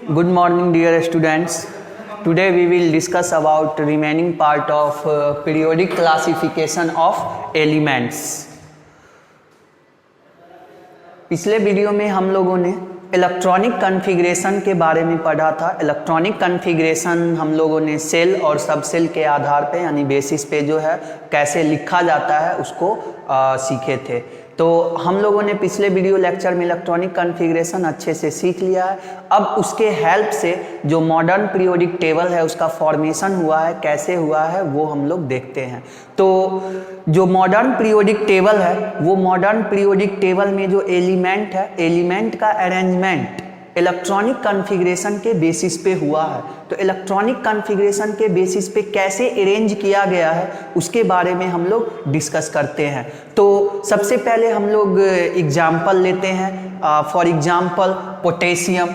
Good morning, dear students. Today we will discuss about remaining part of periodic classification of elements. पिछले video में हम लोगों ने electronic configuration के बारे में पढ़ा था। इलेक्ट्रॉनिक कॉन्फ़िगरेशन हम लोगों ने सेल और सब सेल के आधार पे यानी बेसिस पे जो है कैसे लिखा जाता है उसको सीखे थे। तो हम लोगों ने पिछले वीडियो लेक्चर में इलेक्ट्रॉनिक कॉन्फ़िगरेशन अच्छे से सीख लिया है। अब उसके हेल्प से जो मॉडर्न पीरियोडिक टेबल है उसका फॉर्मेशन हुआ है, कैसे हुआ है वो हम लोग देखते हैं। तो जो मॉडर्न पीरियोडिक टेबल है वो मॉडर्न पीरियोडिक टेबल में जो एलिमेंट है, एलिमेंट का अरेंजमेंट इलेक्ट्रॉनिक कॉन्फ़िगरेशन के बेसिस पे हुआ है। तो इलेक्ट्रॉनिक कॉन्फ़िगरेशन के बेसिस पे कैसे अरेंज किया गया है उसके बारे में हम लोग डिस्कस करते हैं। तो सबसे पहले हम लोग एग्जाम्पल लेते हैं। For example potassium.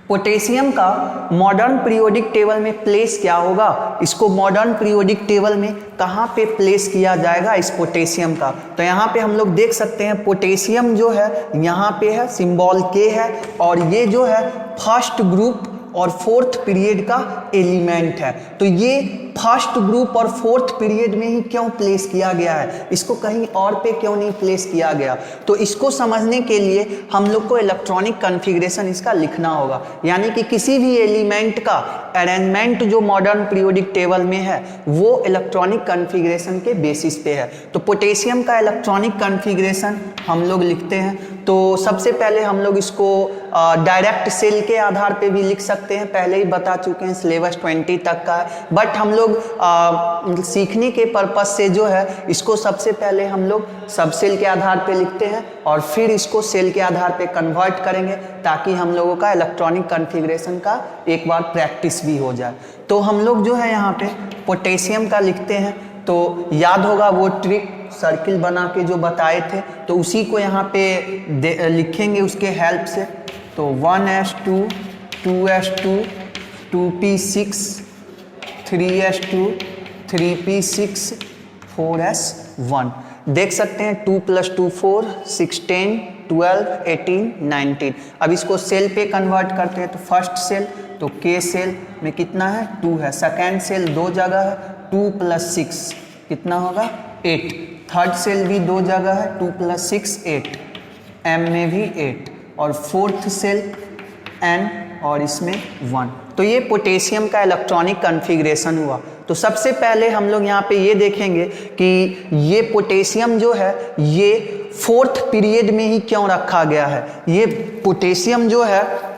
पोटेशियम का मॉडर्न पीरियोडिक टेबल में प्लेस क्या होगा, इसको मॉडर्न पीरियोडिक टेबल में कहाँ पे प्लेस किया जाएगा इस पोटेशियम का। तो यहाँ पे हम लोग देख सकते हैं पोटेशियम जो है यहाँ पे है, सिंबल के है और ये जो है फर्स्ट ग्रुप और फोर्थ पीरियड का एलिमेंट है। तो ये फर्स्ट ग्रुप और फोर्थ पीरियड में ही क्यों प्लेस किया गया है, इसको कहीं और पे क्यों नहीं प्लेस किया गया। तो इसको समझने के लिए हम लोग को इलेक्ट्रॉनिक कॉन्फ़िगरेशन इसका लिखना होगा। यानी कि किसी भी एलिमेंट का अरेंजमेंट जो मॉडर्न पीरियोडिक टेबल में है वो इलेक्ट्रॉनिक कॉन्फ़िगरेशन के बेसिस पे है। तो पोटेशियम का इलेक्ट्रॉनिक कॉन्फ़िगरेशन हम लोग लिखते हैं। तो सबसे पहले हम लोग इसको डायरेक्ट सेल के आधार पे भी लिख सकते हैं, पहले ही बता चुके हैं, सिलेबस 20 तक का है। बट हम लोग सीखने के पर्पस से जो है इसको सबसे पहले हम लोग सब सेल के आधार पे लिखते हैं और फिर इसको सेल के आधार पे कन्वर्ट करेंगे ताकि हम लोगों का इलेक्ट्रॉनिक कॉन्फ़िगरेशन का एक बार प्रैक्टिस भी हो जाए। तो हम लोग जो है यहाँ पे पोटेशियम का लिखते हैं। तो याद होगा वो ट्रिक सर्किल बना के जो बताए थे, तो उसी को यहाँ पे लिखेंगे उसके हेल्प से। तो 1s2 2s2 2p6 3s2 3p6 4s1। देख सकते हैं 2 + 2 4 16 12 18 19। अब इसको सेल पे कन्वर्ट करते हैं। तो फर्स्ट सेल तो के सेल में कितना है 2 है, सेकेंड सेल 2 जगह है 2 + 6 कितना होगा 8, थर्ड सेल भी 2 जगह है 2 + 6 8, एम में भी 8 और फोर्थ सेल एन और इसमें 1। तो ये पोटेशियम का इलेक्ट्रॉनिक कॉन्फ़िगरेशन हुआ। तो सबसे पहले हम लोग यहाँ पे ये देखेंगे कि ये पोटेशियम जो है ये फोर्थ पीरियड में ही क्यों रखा गया है। ये पोटेशियम जो है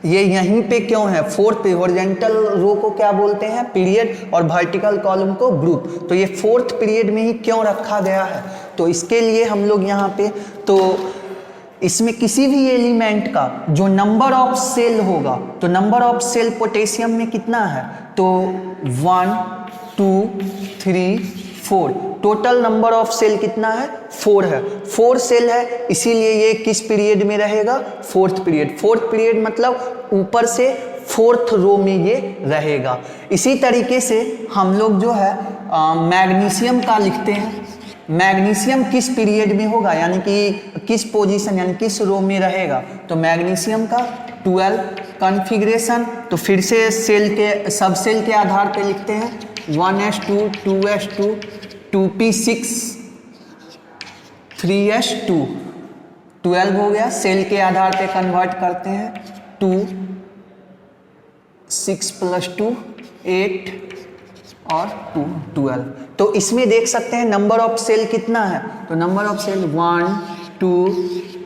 ये यहीं पे क्यों है, फोर्थ पे। हॉरिजॉन्टल रो को क्या बोलते हैं पीरियड और वर्टिकल कॉलम को ग्रुप। तो ये फोर्थ पीरियड में ही क्यों रखा गया है, तो इसके लिए हम लोग यहाँ पे तो इसमें किसी भी एलिमेंट का जो नंबर ऑफ सेल होगा, तो नंबर ऑफ सेल पोटेशियम में कितना है, तो 1 2 3 4, टोटल नंबर ऑफ सेल कितना है 4 है। 4 सेल है, इसीलिए ये किस पीरियड में रहेगा, फोर्थ पीरियड। फोर्थ पीरियड मतलब ऊपर से फोर्थ रो में ये रहेगा। इसी तरीके से हम लोग जो है मैग्नीशियम का लिखते हैं। मैग्नीशियम किस पीरियड में होगा, यानी कि किस पोजीशन यानी किस रो में रहेगा। तो मैग्नीशियम का 12 कॉन्फ़िगरेशन। तो फिर से सेल के सब सेल के आधार पे लिखते हैं 1s2 2s2 2p6 3s2 12 हो गया। सेल के आधार पे कन्वर्ट करते हैं 2 6 + 2 8 और 2 12। तो इसमें देख सकते हैं नंबर ऑफ सेल कितना है, तो नंबर ऑफ सेल 1 2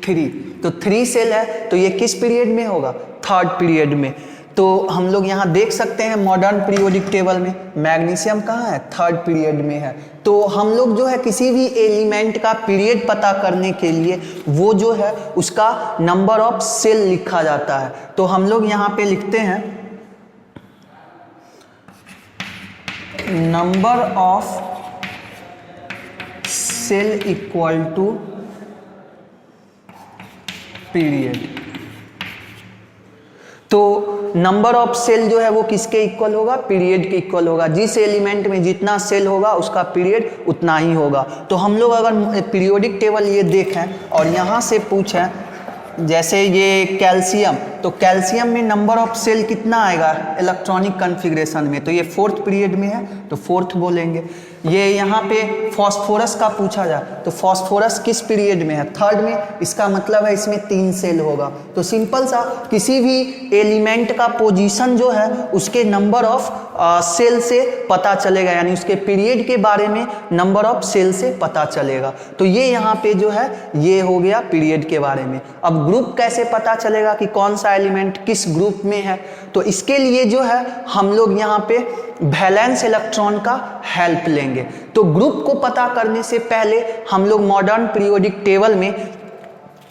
3। तो 3 सेल है, तो ये किस पीरियड में होगा, थर्ड पीरियड में। तो हम लोग यहाँ देख सकते हैं मॉडर्न पीरियोडिक टेबल में मैग्नीशियम कहाँ है, थर्ड पीरियड में है। तो हम लोग जो है किसी भी एलिमेंट का पीरियड पता करने के लिए वो जो है उसका नंबर ऑफ सेल लिखा जाता है। तो हम लोग यहाँ पे लिखते हैं number of cell equal to period. तो नंबर ऑफ सेल जो है वो किसके इक्वल होगा, पीरियड के इक्वल होगा। जिस एलिमेंट में जितना सेल होगा उसका पीरियड उतना ही होगा। तो हम लोग अगर पीरियोडिक टेबल ये देखें और यहाँ से पूछें, जैसे ये कैल्शियम तो कैल्शियम में नंबर ऑफ सेल कितना आएगा इलेक्ट्रॉनिक कॉन्फ़िगरेशन में, तो ये 4th पीरियड में है तो 4th बोलेंगे। ये यहाँ पे फॉस्फोरस का पूछा जाए तो फॉस्फोरस किस पीरियड में है, 3rd में, इसका मतलब है इसमें 3 सेल होगा। तो सिंपल सा किसी भी एलिमेंट का पोजीशन जो है उसके नंबर ऑफ सेल से पता चलेगा, यानी उसके पीरियड के बारे में नंबर ऑफ सेल से पता चलेगा। तो ये यहाँ पे जो है ये हो गया पीरियड के बारे में। अब ग्रुप कैसे पता चलेगा कि कौन सा एलिमेंट किस ग्रुप में है, तो इसके लिए जो है हम लोग यहाँ पे वैलेंस इलेक्ट्रॉन का हेल्प लेंगे। तो ग्रुप को पता करने से पहले हम लोग मॉडर्न पीरियोडिक टेबल में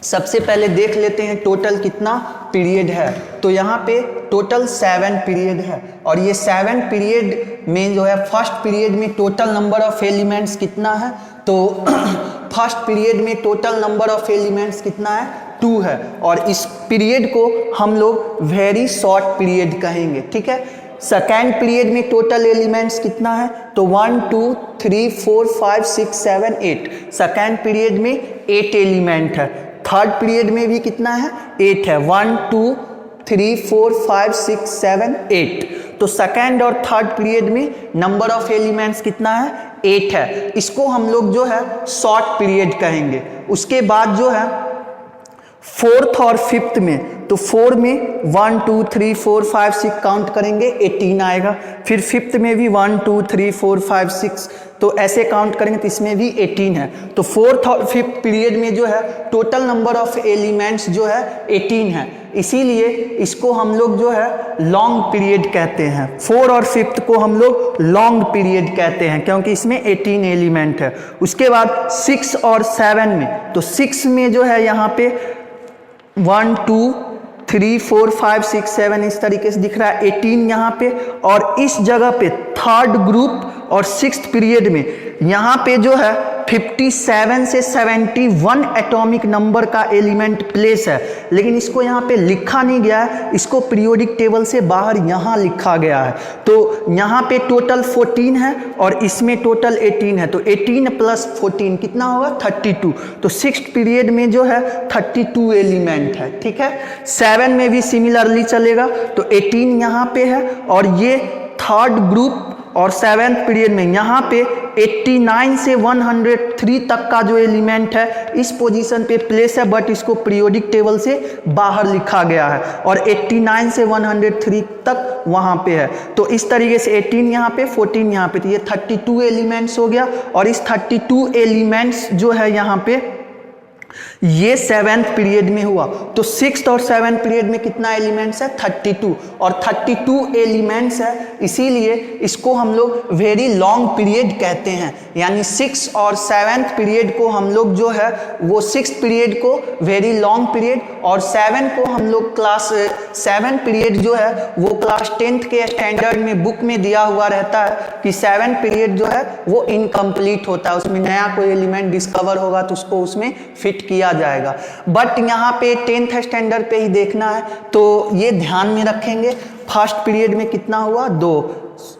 सबसे पहले देख लेते हैं टोटल कितना पीरियड है। तो यहाँ पे टोटल 7 पीरियड है और ये 7 पीरियड में जो है फर्स्ट पीरियड में टोटल नंबर ऑफ एलिमेंट्स कितना है, तो फर्स्ट पीरियड में टोटल नंबर ऑफ एलिमेंट्स कितना है 2 है और इस पीरियड को हम लोग वेरी शॉर्ट पीरियड कहेंगे, ठीक है। सेकेंड पीरियड में टोटल एलिमेंट्स कितना है, तो 1 2 3 4 5 6 7 8, सेकेंड पीरियड में 8 एलिमेंट है। थर्ड पीरियड में भी कितना है 8 है, 1 2 3 4 5 6 7 8। तो सेकेंड और थर्ड पीरियड में नंबर ऑफ एलिमेंट्स कितना है 8 है। इसको हम लोग जो है शॉर्ट पीरियड कहेंगे। उसके बाद जो है फोर्थ और फिफ्थ में, तो 4 में 1 2 3 4 5 6 काउंट करेंगे 18 आएगा। फिर फिफ्थ में भी 1 2 3 4 5 6, तो ऐसे काउंट करेंगे तो इसमें भी 18 है। तो फोर्थ और फिफ्थ पीरियड में जो है टोटल नंबर ऑफ एलिमेंट्स जो है 18 है, इसीलिए इसको हम लोग जो है लॉन्ग पीरियड कहते हैं। 4 और फिफ्थ को हम लोग लॉन्ग पीरियड कहते हैं क्योंकि इसमें 18 एलिमेंट है। उसके बाद 6 और 7 में, तो 6 में जो है यहाँ पे 1 2 3 4 5 6 7 इस तरीके से दिख रहा है, 18 यहाँ पे। और इस जगह पे थर्ड ग्रुप और 6th पीरियड में यहाँ पे जो है 57 से 71 एटॉमिक नंबर का एलिमेंट प्लेस है, लेकिन इसको यहाँ पे लिखा नहीं गया है, इसको पीरियोडिक टेबल से बाहर यहाँ लिखा गया है। तो यहाँ पे टोटल 14 है और इसमें टोटल 18 है, तो 18 प्लस 14 कितना होगा 32। तो 6th पीरियड में जो है 32 एलिमेंट है, ठीक है। 7 में भी सिमिलरली चलेगा, तो 18 यहाँ पे है और ये थर्ड ग्रुप और 7th पीरियड में यहाँ पे 89 से 103 तक का जो एलिमेंट है इस पोजीशन पे प्लेस है, बट इसको पीरियोडिक टेबल से बाहर लिखा गया है और 89 से 103 तक वहाँ पे है। तो इस तरीके से 18 यहाँ पे 14 यहाँ पे, तो ये 32 एलिमेंट्स हो गया। और इस 32 एलिमेंट्स जो है यहाँ पे ये 7th पीरियड में हुआ। तो 6th और 7th पीरियड में कितना एलिमेंट्स है 32, और 32 एलिमेंट्स है, इसीलिए इसको हम लोग वेरी लॉन्ग पीरियड कहते हैं। यानी 6 और 7th पीरियड को हम लोग जो है वो 6th पीरियड को वेरी लॉन्ग पीरियड, और 7 को हम लोग क्लास 7 पीरियड जो है वो क्लास 10th के स्टैंडर्ड में बुक में दिया हुआ रहता है कि 7 पीरियड जो है वो इनकम्प्लीट होता है, उसमें नया कोई एलिमेंट डिस्कवर होगा तो उसको उसमें फिट किया जाएगा। बट यहाँ पे 10th स्टैंडर्ड पे ही देखना है, तो ये ध्यान में रखेंगे। फर्स्ट पीरियड में कितना हुआ 2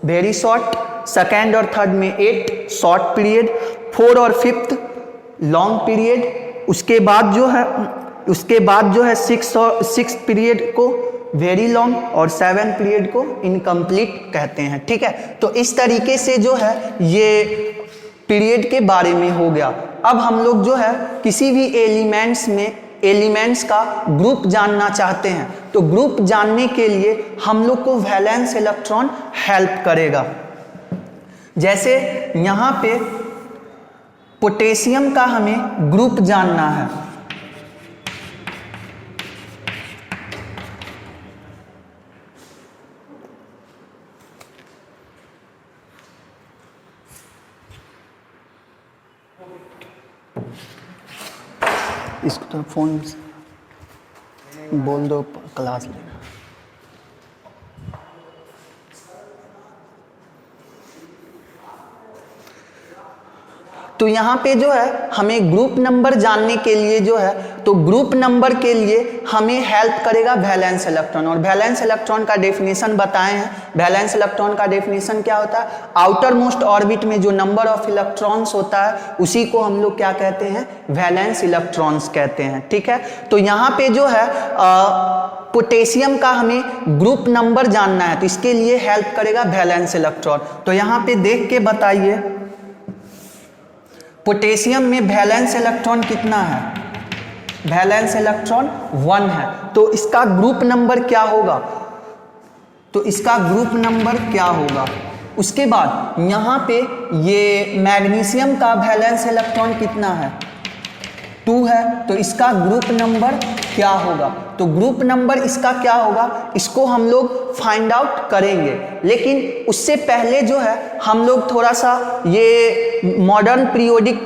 वेरी शॉर्ट, सेकेंड और थर्ड में 8 शॉर्ट पीरियड, 4 और 5th लॉन्ग पीरियड। उसके बाद जो है 6th पीरियड को वेरी लॉन्ग और 7th पीरियड को इनकम्प्लीट कहते हैं, ठीक है। तो इस तरीके से जो है ये पीरियड के बारे में हो गया। अब हम लोग जो है किसी भी एलिमेंट्स का ग्रुप जानना चाहते हैं, तो ग्रुप जानने के लिए हम लोग को वैलेंस इलेक्ट्रॉन हेल्प करेगा। जैसे यहाँ पे पोटेशियम का हमें ग्रुप जानना है, इसको तो फोन बोल दो क्लास लेना। तो यहाँ पे जो है हमें ग्रुप नंबर जानने के लिए जो है, तो ग्रुप नंबर के लिए हमें हेल्प करेगा वैलेंस इलेक्ट्रॉन। और वैलेंस इलेक्ट्रॉन का डेफिनेशन बताए हैं। वैलेंस इलेक्ट्रॉन का डेफिनेशन क्या होता है, आउटर मोस्ट ऑर्बिट में जो नंबर ऑफ इलेक्ट्रॉन्स होता है उसी को हम लोग क्या कहते हैं, वैलेंस इलेक्ट्रॉन्स कहते हैं, ठीक है। तो यहाँ पे जो है पोटेशियम का हमें ग्रुप नंबर जानना है, तो इसके लिए हेल्प करेगा वैलेंस इलेक्ट्रॉन। तो यहाँ पे देख के बताइए पोटेशियम में वैलेंस इलेक्ट्रॉन कितना है? वैलेंस इलेक्ट्रॉन 1 है, तो इसका ग्रुप नंबर क्या होगा? तो इसका ग्रुप नंबर क्या होगा? उसके बाद यहाँ पे ये मैग्नीशियम का वैलेंस इलेक्ट्रॉन कितना है? 2 है, तो इसका ग्रुप नंबर क्या होगा? तो ग्रुप नंबर इसका क्या होगा, इसको हम लोग फाइंड आउट करेंगे। लेकिन उससे पहले जो है हम लोग थोड़ा सा ये मॉडर्न पीरियोडिक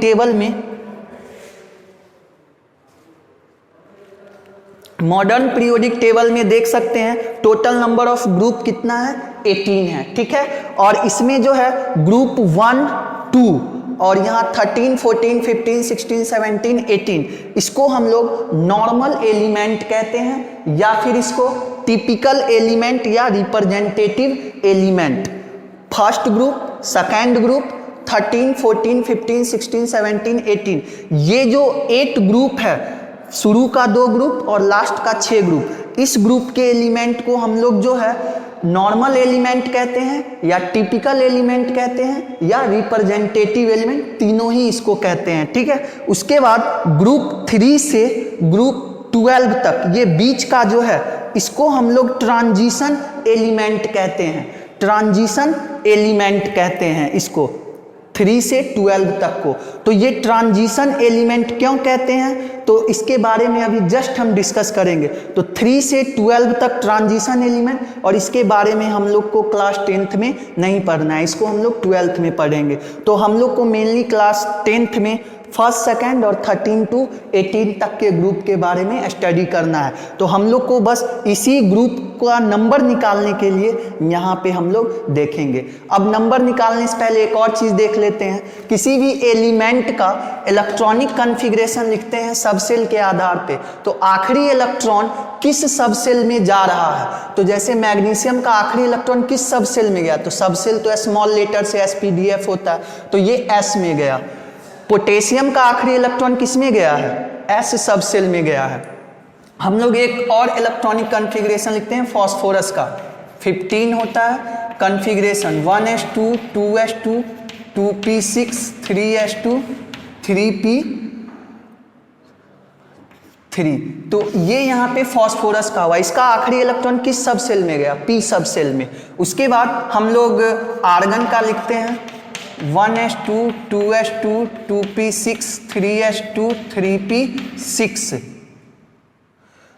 टेबल में देख सकते हैं टोटल नंबर ऑफ ग्रुप कितना है? 18 है, ठीक है। और इसमें जो है ग्रुप 1, 2 और यहाँ 13, 14, 15, 16, 17, 18 इसको हम लोग नॉर्मल एलिमेंट कहते हैं या फिर इसको टिपिकल एलिमेंट या representative element. First group, second group, 13, 14, 15, 16, 17, 18 ये जो 8 ग्रुप है, शुरू का 2 ग्रुप और लास्ट का 6 ग्रुप, इस ग्रुप के एलिमेंट को हम लोग जो है नॉर्मल एलिमेंट कहते हैं या टिपिकल एलिमेंट कहते हैं या रिप्रेजेंटेटिव एलिमेंट, तीनों ही इसको कहते हैं, ठीक है। उसके बाद ग्रुप 3 से ग्रुप 12 तक ये बीच का जो है इसको हम लोग ट्रांजिशन एलिमेंट कहते हैं। ट्रांजिशन एलिमेंट कहते हैं इसको 3 से 12 तक को। तो ये ट्रांजिशन एलिमेंट क्यों कहते हैं तो इसके बारे में अभी जस्ट हम डिस्कस करेंगे। तो 3 से 12 तक ट्रांजिशन एलिमेंट, और इसके बारे में हम लोग को क्लास 10th में नहीं पढ़ना है, इसको हम लोग 12th में पढ़ेंगे। तो हम लोग को मेनली क्लास 10th में फर्स्ट, सेकेंड और 13 to 18 तक के ग्रुप के बारे में स्टडी करना है। तो हम लोग को बस इसी ग्रुप का नंबर निकालने के लिए यहाँ पे हम लोग देखेंगे। अब नंबर निकालने से पहले एक और चीज़ देख लेते हैं। किसी भी एलिमेंट का इलेक्ट्रॉनिक कॉन्फ़िगरेशन लिखते हैं सबसेल के आधार पे, तो आखिरी इलेक्ट्रॉन किस सबसेल में जा रहा है। तो जैसे मैग्नीशियम का आखिरी इलेक्ट्रॉन किस सबसेल में गया, तो सबसेल तो स्मॉल लेटर से SPDF होता है, तो ये S में गया। पोटेशियम का आखिरी इलेक्ट्रॉन किस में गया है? S सबसेल में गया है। हम लोग एक और इलेक्ट्रॉनिक कॉन्फ़िगरेशन लिखते हैं फॉस्फोरस का, 15 होता है configuration, 1s2 2s2 2p6 3s2 3p3। तो ये यहाँ पे फॉस्फोरस का हुआ, इसका आखिरी इलेक्ट्रॉन किस सबसेल में गया? P सबसेल में। उसके बाद हम लोग आर्गन का लिखते हैं 1s2 2s2 2p6 3s2 3p6।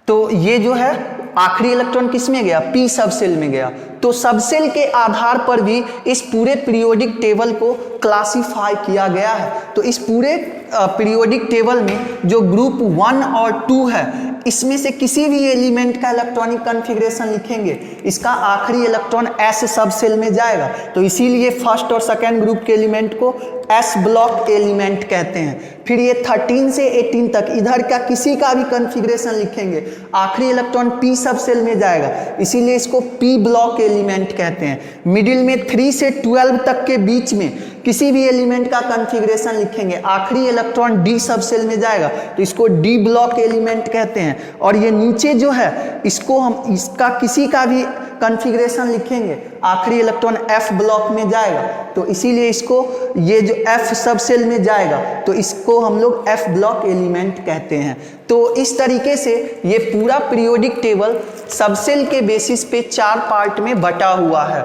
तो ये जो है आखिरी इलेक्ट्रॉन किस में गया? P सबसेल में गया। तो सबसेल के आधार पर भी इस पूरे पीरियोडिक टेबल को क्लासिफाई किया गया है। तो इस पूरे पीरियोडिक टेबल में जो ग्रुप 1 और 2 है, इसमें से किसी भी एलिमेंट का इलेक्ट्रॉनिक कॉन्फ़िगरेशन लिखेंगे, इसका आखिरी इलेक्ट्रॉन S सबसेल में जाएगा। तो इसीलिए फर्स्ट और सेकेंड ग्रुप के एलिमेंट को S ब्लॉक एलिमेंट कहते हैं। फिर ये 13 से 18 तक इधर का किसी का भी कॉन्फ़िगरेशन लिखेंगे, आखिरी इलेक्ट्रॉन P सबसेल में जाएगा, इसीलिए इसको P ब्लॉक एलिमेंट कहते हैं। मिडिल में 3 से 12 तक के बीच में किसी भी एलिमेंट का कॉन्फ़िगरेशन लिखेंगे, आखिरी इलेक्ट्रॉन D सबसेल में जाएगा, तो इसको D ब्लॉक एलिमेंट कहते हैं। और ये नीचे जो है इसको हम इसका किसी का भी कॉन्फ़िगरेशन लिखेंगे, आखिरी इलेक्ट्रॉन F ब्लॉक में जाएगा, तो इसीलिए इसको ये जो F सबसेल में जाएगा तो इसको हम लोग F ब्लॉक एलिमेंट कहते हैं। तो इस तरीके से ये पूरा पीरियोडिक टेबल सबसेल के बेसिस पे 4 पार्ट में बटा हुआ है,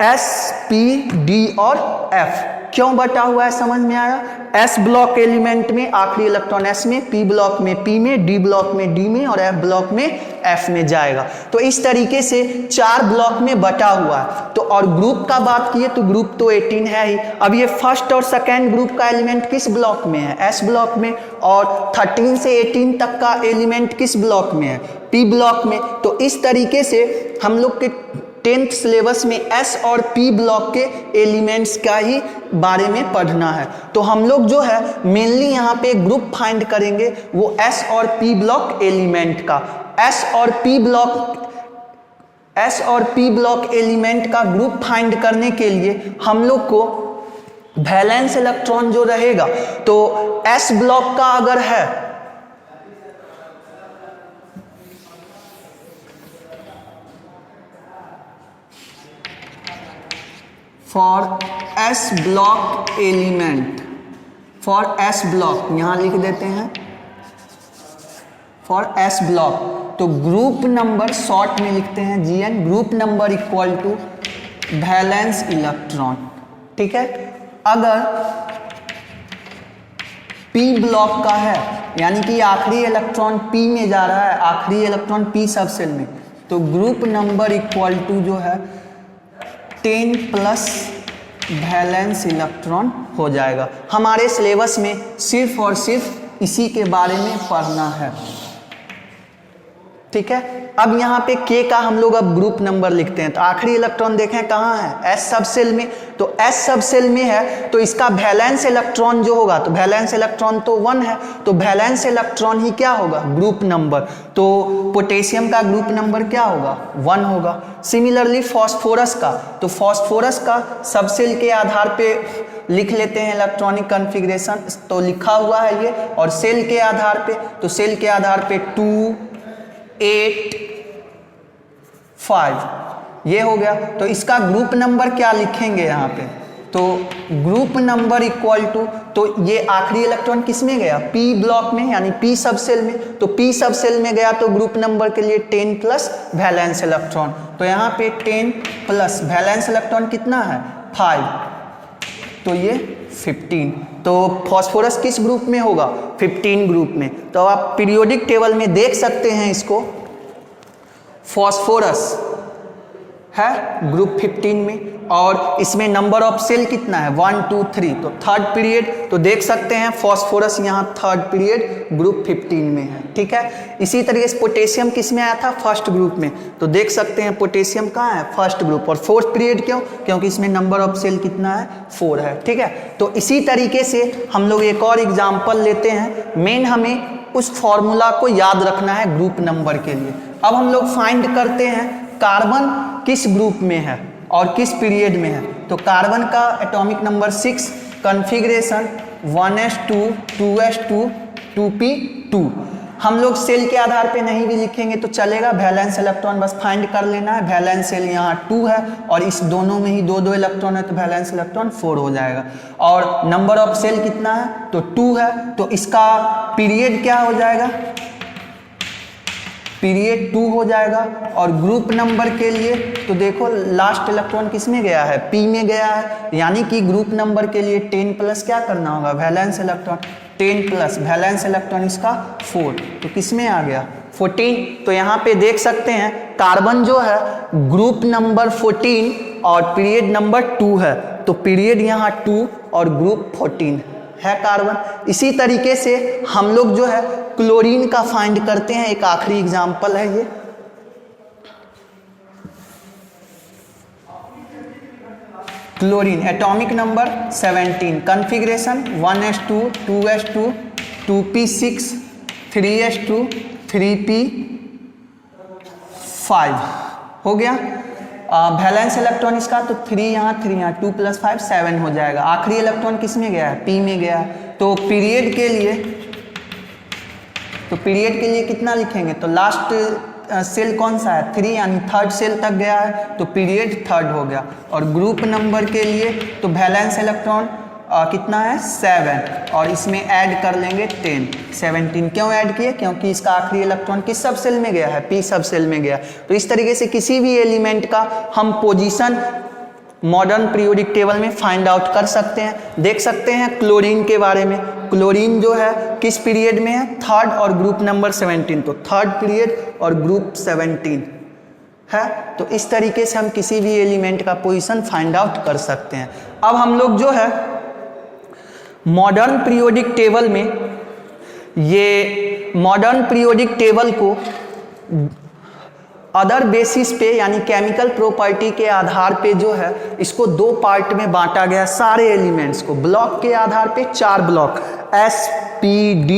S, P, D और F। क्यों बटा हुआ है समझ में आया? S ब्लॉक एलिमेंट में आखिरी इलेक्ट्रॉन S में, P ब्लॉक में P में, D ब्लॉक में D में और F ब्लॉक में F में जाएगा। तो इस तरीके से 4 ब्लॉक में बटा हुआ है। तो और ग्रुप का बात किए तो ग्रुप तो 18 है ही। अब ये फर्स्ट और सेकेंड ग्रुप का एलिमेंट किस ब्लॉक में है? S ब्लॉक में। और 13 से 18 तक का एलिमेंट किस ब्लॉक में है? P ब्लॉक में। तो इस तरीके से हम लोग के 10th सिलेबस में S और P ब्लॉक के एलिमेंट्स का ही बारे में पढ़ना है। तो हम लोग जो है मेनली यहाँ पे ग्रुप फाइंड करेंगे वो S और P ब्लॉक एलिमेंट का। S और P ब्लॉक एलिमेंट का ग्रुप फाइंड करने के लिए हम लोग को वैलेंस इलेक्ट्रॉन जो रहेगा, तो S ब्लॉक का अगर है for S block element, for S block यहाँ लिख देते हैं फॉर एस ब्लॉक, तो ग्रुप नंबर शॉर्ट में लिखते हैं GN, group number equal to valence electron. ठीक है, अगर P ब्लॉक का है यानी कि आखिरी इलेक्ट्रॉन P में जा रहा है, आखिरी इलेक्ट्रॉन P सब सेल में, तो ग्रुप नंबर इक्वल टू जो है 10 प्लस वैलेंस इलेक्ट्रॉन हो जाएगा। हमारे सिलेबस में सिर्फ और सिर्फ इसी के बारे में पढ़ना है। ठीक है, अब यहाँ पे K का हम लोग अब ग्रुप नंबर लिखते हैं, तो आखिरी इलेक्ट्रॉन देखें कहाँ है, S सब सेल में, तो S सब सेल में है तो इसका वैलेंस इलेक्ट्रॉन जो होगा, तो वैलेंस इलेक्ट्रॉन तो 1 है, तो वैलेंस इलेक्ट्रॉन ही क्या होगा, ग्रुप नंबर। तो पोटेशियम का ग्रुप नंबर क्या होगा, 1 होगा। सिमिलरली फॉस्फोरस का, तो फॉस्फोरस का सब सेल के आधार पे लिख लेते हैं इलेक्ट्रॉनिक कॉन्फ़िगरेशन, तो लिखा हुआ है ये, और सेल के आधार पे, तो सेल के आधार पे 2 8 5 ये हो गया। तो इसका ग्रुप नंबर क्या लिखेंगे यहाँ पे, तो ग्रुप नंबर इक्वल टू, तो ये आखिरी इलेक्ट्रॉन किस में गया, P ब्लॉक में यानी P सब सेल में, तो P सब सेल में गया तो ग्रुप नंबर के लिए 10 प्लस वैलेंस इलेक्ट्रॉन, तो यहाँ पे 10 प्लस वैलेंस इलेक्ट्रॉन कितना है 5, तो ये 15। तो फॉस्फोरस किस ग्रुप में होगा, 15 ग्रुप में। तो आप पीरियोडिक टेबल में देख सकते हैं इसको, फॉस्फोरस है ग्रुप 15 में, और इसमें नंबर ऑफ सेल कितना है 1 2 3, तो थर्ड पीरियड, तो देख सकते हैं फॉस्फोरस यहाँ थर्ड पीरियड ग्रुप 15 में है। ठीक है, इसी तरीके से पोटेशियम किस में आया था, फर्स्ट ग्रुप में, तो देख सकते हैं पोटेशियम कहाँ है, फर्स्ट ग्रुप, और फोर्थ पीरियड क्यों, क्योंकि इसमें नंबर ऑफ सेल कितना है 4 है। ठीक है, तो इसी तरीके से हम लोग एक और एग्जाम्पल लेते हैं, मेन हमें उस फॉर्मूला को याद रखना है ग्रुप नंबर के लिए। अब हम लोग फाइंड करते हैं कार्बन किस ग्रुप में है और किस पीरियड में है, तो कार्बन का atomic number 6, configuration 1s2 2s2 2p2। हम लोग सेल के आधार पे नहीं भी लिखेंगे तो चलेगा, वैलेंस इलेक्ट्रॉन बस फाइंड कर लेना है। वैलेंस सेल यहाँ 2 है और इस दोनों में ही 2 इलेक्ट्रॉन है, तो वैलेंस इलेक्ट्रॉन 4 हो जाएगा, और नंबर ऑफ सेल कितना है, तो 2 है, तो इसका पीरियड क्या हो जाएगा, पीरियड 2 हो जाएगा। और ग्रुप नंबर के लिए तो देखो लास्ट इलेक्ट्रॉन किस में गया है, P में गया है, यानी कि ग्रुप नंबर के लिए 10 प्लस क्या करना होगा, valence electron, 10 plus valence electron इसका 4, तो किस में आ गया 14। तो यहाँ पे देख सकते हैं कार्बन जो है ग्रुप नंबर 14 और पीरियड नंबर 2 है, तो पीरियड यहाँ 2 और ग्रुप 14 है कार्बन। इसी तरीके से हम लोग जो है क्लोरीन का फाइंड करते हैं, एक आखिरी एग्जाम्पल है ये, chlorine atomic number 17, configuration 1s2 2s2 2p6 3s2 3p5 हो गया। वैलेंस इलेक्ट्रॉन इसका तो 3 यहाँ 2 प्लस 5 7 हो जाएगा। आखिरी इलेक्ट्रॉन किस में गया है, P में गया है, तो पीरियड के लिए कितना लिखेंगे, तो लास्ट सेल कौन सा है 3, यानी थर्ड सेल तक गया है, तो पीरियड थर्ड हो गया। और ग्रुप नंबर के लिए तो वैलेंस इलेक्ट्रॉन कितना है 7, और इसमें ऐड कर लेंगे 10 17। क्यों ऐड किए, क्योंकि इसका आखिरी इलेक्ट्रॉन किस सब सेल में गया है, P सब सेल में गया। तो इस तरीके से किसी भी एलिमेंट का हम पोजीशन मॉडर्न पीरियोडिक टेबल में फाइंड आउट कर सकते हैं। देख सकते हैं क्लोरीन के बारे में, क्लोरीन जो है किस पीरियड में है, थर्ड और ग्रुप नंबर 17, तो थर्ड पीरियड और ग्रुप 17 है। तो इस तरीके से हम किसी भी एलिमेंट का पोजीशन फाइंड आउट कर सकते हैं। अब हम लोग जो है मॉडर्न पीरियोडिक टेबल में, ये मॉडर्न पीरियोडिक टेबल को अदर बेसिस पे यानी केमिकल प्रॉपर्टी के आधार पे जो है इसको 2 पार्ट में बांटा गया। सारे एलिमेंट्स को ब्लॉक के आधार पे 4 block S P D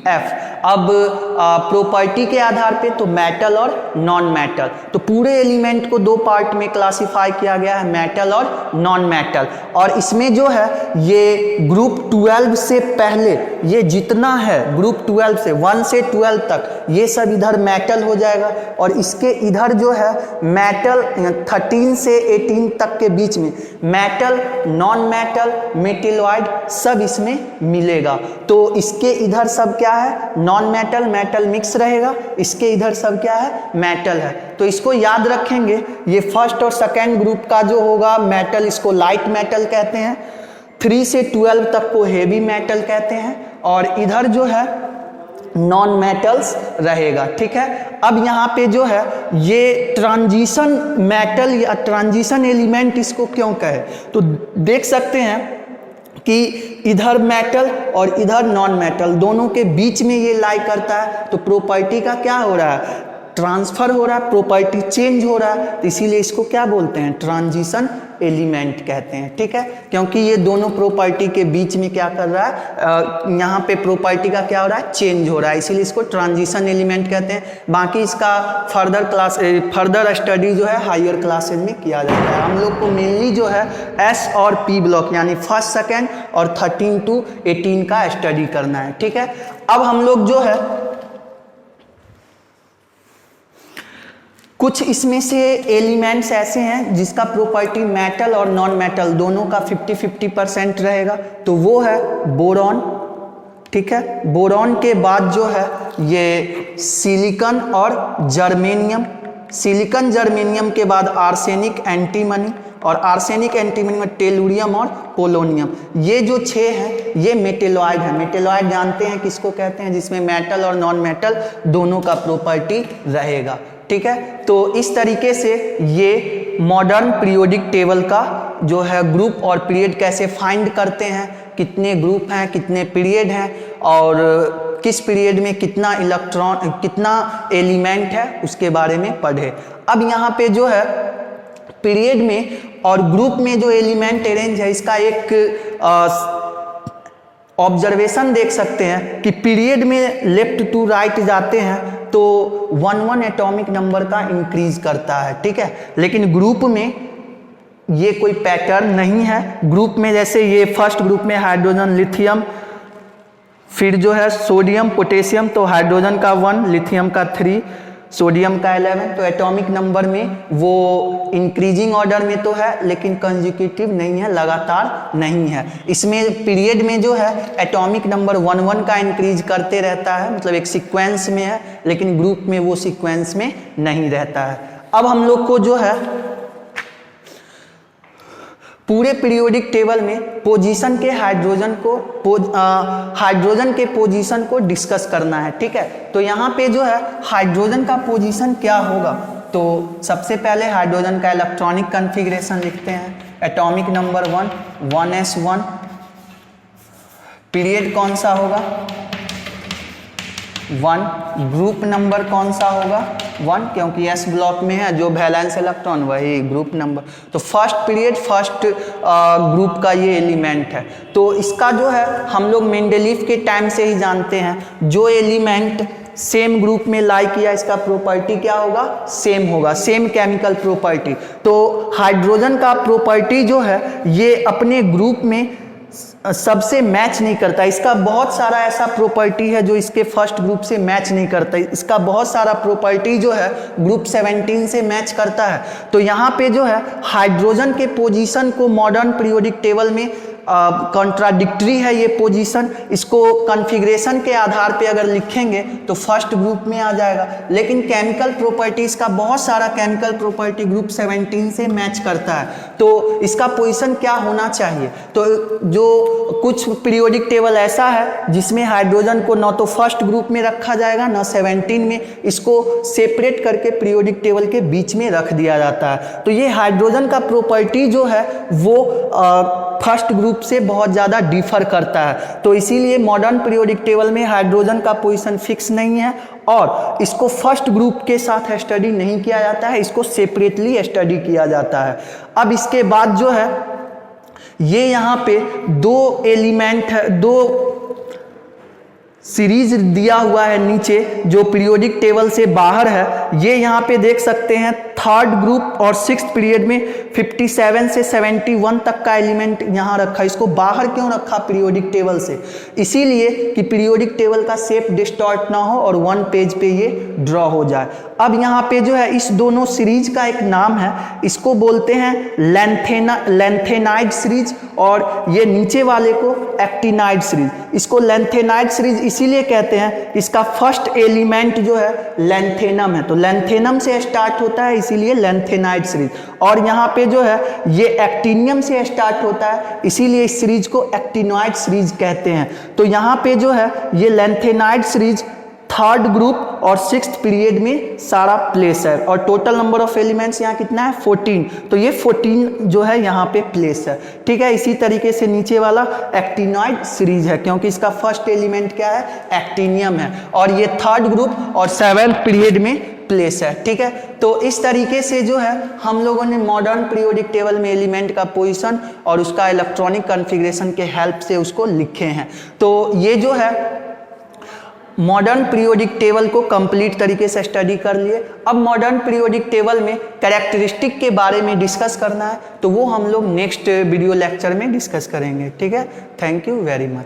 F। अब प्रॉपर्टी के आधार पे, तो मेटल और नॉन मेटल। तो पूरे एलिमेंट को दो पार्ट में क्लासिफाई किया गया है, मेटल और नॉन मेटल। और इसमें जो है ये ग्रुप 12 से पहले ये जितना है ग्रुप 12 से 1 से 12 तक ये सब इधर मेटल हो जाएगा, और इसके इधर जो है मेटल 13 से 18 तक के बीच में मेटल, नॉन मेटल, मेटेलॉइड सब इसमें मिलेगा। तो इसके इधर सब क्या है, नॉन मेटल, मेटल मिक्स रहेगा, इसके इधर सब क्या है, मेटल है। तो इसको याद रखेंगे, ये फर्स्ट और सेकेंड ग्रुप का जो होगा मेटल, इसको लाइट मेटल कहते हैं, 3 से 12 तक को हेवी मेटल कहते हैं, और इधर जो है नॉन मेटल्स रहेगा। ठीक है, अब यहाँ पे जो है ये ट्रांजिशन मेटल या ट्रांजिशन एलिमेंट इसको क्यों कहे, तो देख सकते हैं कि इधर मेटल और इधर नॉन मेटल दोनों के बीच में ये लाई करता है, तो प्रॉपर्टी का क्या हो रहा है, ट्रांसफर हो रहा है, प्रॉपर्टी चेंज हो रहा है, तो इसीलिए इसको क्या बोलते हैं, ट्रांजिशन एलिमेंट कहते हैं। ठीक है, क्योंकि ये दोनों प्रॉपर्टी के बीच में क्या कर रहा है, यहाँ पे प्रॉपर्टी का क्या हो रहा है, चेंज हो रहा है, इसीलिए इसको ट्रांजिशन एलिमेंट कहते हैं। बाकी इसका फर्दर स्टडी जो है हायर क्लासेज में किया जाता है। हम लोग को मेनली जो है एस और पी ब्लॉक यानी फर्स्ट, सेकेंड और 13 to 18 का स्टडी करना है। ठीक है, अब हम लोग जो है कुछ इसमें से एलिमेंट्स ऐसे हैं जिसका प्रॉपर्टी मेटल और नॉन मेटल दोनों का 50-50% रहेगा, तो वो है बोरॉन। ठीक है, बोरॉन के बाद जो है ये सिलिकॉन और जर्मेनियम, सिलिकॉन जर्मेनियम के बाद आर्सेनिक, एंटीमनी, और आर्सेनिक एंटीमनी में टेलुरियम और पोलोनियम। ये जो 6 हैं ये मेटेलॉइड है। मेटेलॉइड जानते हैं किसको कहते हैं, जिसमें मेटल और नॉन मेटल दोनों का प्रॉपर्टी रहेगा। ठीक है, तो इस तरीके से ये मॉडर्न पीरियोडिक टेबल का जो है ग्रुप और पीरियड कैसे फाइंड करते हैं, कितने ग्रुप हैं, कितने पीरियड हैं, और किस पीरियड में कितना इलेक्ट्रॉन, कितना एलिमेंट है, उसके बारे में पढ़े। अब यहाँ पे जो है पीरियड में और ग्रुप में जो एलिमेंट अरेंज है, इसका एक ऑब्जर्वेशन देख सकते हैं कि पीरियड में लेफ्ट टू राइट जाते हैं तो 1-1 एटॉमिक नंबर का इंक्रीज करता है। ठीक है, लेकिन ग्रुप में ये कोई पैटर्न नहीं है। ग्रुप में जैसे ये फर्स्ट ग्रुप में हाइड्रोजन, लिथियम, फिर जो है सोडियम, पोटेशियम, तो हाइड्रोजन का 1, लिथियम का 3, सोडियम का 11, तो एटॉमिक नंबर में वो इंक्रीजिंग ऑर्डर में तो है लेकिन कंसेक्यूटिव नहीं है, लगातार नहीं है। इसमें पीरियड में जो है एटॉमिक नंबर 1-1 का इंक्रीज करते रहता है, मतलब एक सीक्वेंस में है, लेकिन ग्रुप में वो सीक्वेंस में नहीं रहता है। अब हम लोग को जो है पूरे पीरियोडिक टेबल में पोजीशन के हाइड्रोजन के पोजीशन को डिस्कस करना है। ठीक है, तो यहाँ पे जो है हाइड्रोजन का पोजीशन क्या होगा, तो सबसे पहले हाइड्रोजन का इलेक्ट्रॉनिक कॉन्फ़िगरेशन लिखते हैं। एटॉमिक नंबर 1, 1s1, पीरियड कौन सा होगा, 1, ग्रुप नंबर कौन सा होगा, 1, क्योंकि एस ब्लॉक में है, जो वैलेंस इलेक्ट्रॉन वही ग्रुप नंबर। तो फर्स्ट पीरियड फर्स्ट ग्रुप का ये एलिमेंट है। तो इसका जो है हम लोग मेंडेलीव के टाइम से ही जानते हैं, जो एलिमेंट सेम ग्रुप में लाई किया इसका प्रॉपर्टी क्या होगा, सेम होगा, सेम केमिकल प्रॉपर्टी। तो हाइड्रोजन का प्रॉपर्टी जो है ये अपने ग्रुप में सबसे मैच नहीं करता। इसका बहुत सारा ऐसा प्रॉपर्टी है जो इसके फर्स्ट ग्रुप से मैच नहीं करता। इसका बहुत सारा प्रॉपर्टी जो है ग्रुप 17 से मैच करता है। तो यहाँ पे जो है हाइड्रोजन के पोजीशन को मॉडर्न पीरियोडिक टेबल में कॉन्ट्राडिक्टरी है ये पोजीशन। इसको कॉन्फ़िगरेशन के आधार पे अगर लिखेंगे तो फर्स्ट ग्रुप में आ जाएगा, लेकिन केमिकल प्रॉपर्टीज़ का बहुत सारा केमिकल प्रॉपर्टी ग्रुप 17 से मैच करता है। तो इसका पोजीशन क्या होना चाहिए, तो जो कुछ पीरियोडिक टेबल ऐसा है जिसमें हाइड्रोजन को न तो फर्स्ट ग्रुप में रखा जाएगा न 17 में, इसको सेपरेट करके पीरियोडिक टेबल के बीच में रख दिया जाता है। तो ये हाइड्रोजन का प्रॉपर्टी जो है वो फर्स्ट ग्रुप से बहुत ज़्यादा डिफर करता है। तो इसीलिए मॉडर्न पीरियोडिक टेबल में हाइड्रोजन का पोजीशन फिक्स नहीं है और इसको फर्स्ट ग्रुप के साथ स्टडी नहीं किया जाता है, इसको सेपरेटली स्टडी किया जाता है। अब इसके बाद जो है ये यहाँ पे दो एलिमेंट है, दो सीरीज दिया हुआ है नीचे जो पीरियोडिक टेबल से बाहर है, ये यहाँ पे देख सकते हैं थर्ड ग्रुप और सिक्स्थ पीरियड में 57 से 71 तक का एलिमेंट यहाँ रखा। इसको बाहर क्यों रखा पीरियोडिक टेबल से? इसीलिए कि पीरियोडिक टेबल का शेप डिस्टॉर्ट ना हो और वन पेज पे ये ड्रॉ हो जाए। अब यहाँ पे जो है इस दोनों सीरीज का एक नाम है, इसको बोलते हैं लैंथेनाइड सीरीज और ये नीचे वाले को एक्टिनाइड सीरीज। इसको लैंथेनाइड सीरीज इसीलिए कहते हैं, इसका फर्स्ट एलिमेंट जो है लैंथेनम है, तो लैंथेनम से स्टार्ट होता है इसीलिए लैंथेनाइड सीरीज। और यहाँ पे जो है ये एक्टिनियम से स्टार्ट होता है इसीलिए इस सीरीज को एक्टिनॉइड सीरीज कहते हैं। तो यहाँ पे जो है ये लैंथेनाइड सीरीज थर्ड ग्रुप और सिक्स्थ पीरियड में सारा प्लेस है और टोटल नंबर ऑफ एलिमेंट्स यहाँ कितना है 14, तो ये 14 जो है यहाँ पे प्लेस है। ठीक है, इसी तरीके से नीचे वाला एक्टिनॉइड सीरीज है क्योंकि इसका फर्स्ट एलिमेंट क्या है, एक्टिनियम है और ये थर्ड ग्रुप और सेवेंथ पीरियड में प्लेस है। ठीक है, तो इस तरीके से जो है हम लोगों ने मॉडर्न पीरियोडिक टेबल में एलिमेंट का पोजीशन और उसका इलेक्ट्रॉनिक कॉन्फ़िगरेशन के हेल्प से उसको लिखे हैं। तो ये जो है मॉडर्न पीरियोडिक टेबल को कंप्लीट तरीके से स्टडी कर लिए। अब मॉडर्न पीरियोडिक टेबल में कैरेक्टरिस्टिक के बारे में डिस्कस करना है, तो वो हम लोग नेक्स्ट वीडियो लेक्चर में डिस्कस करेंगे। ठीक है, थैंक यू वेरी मच।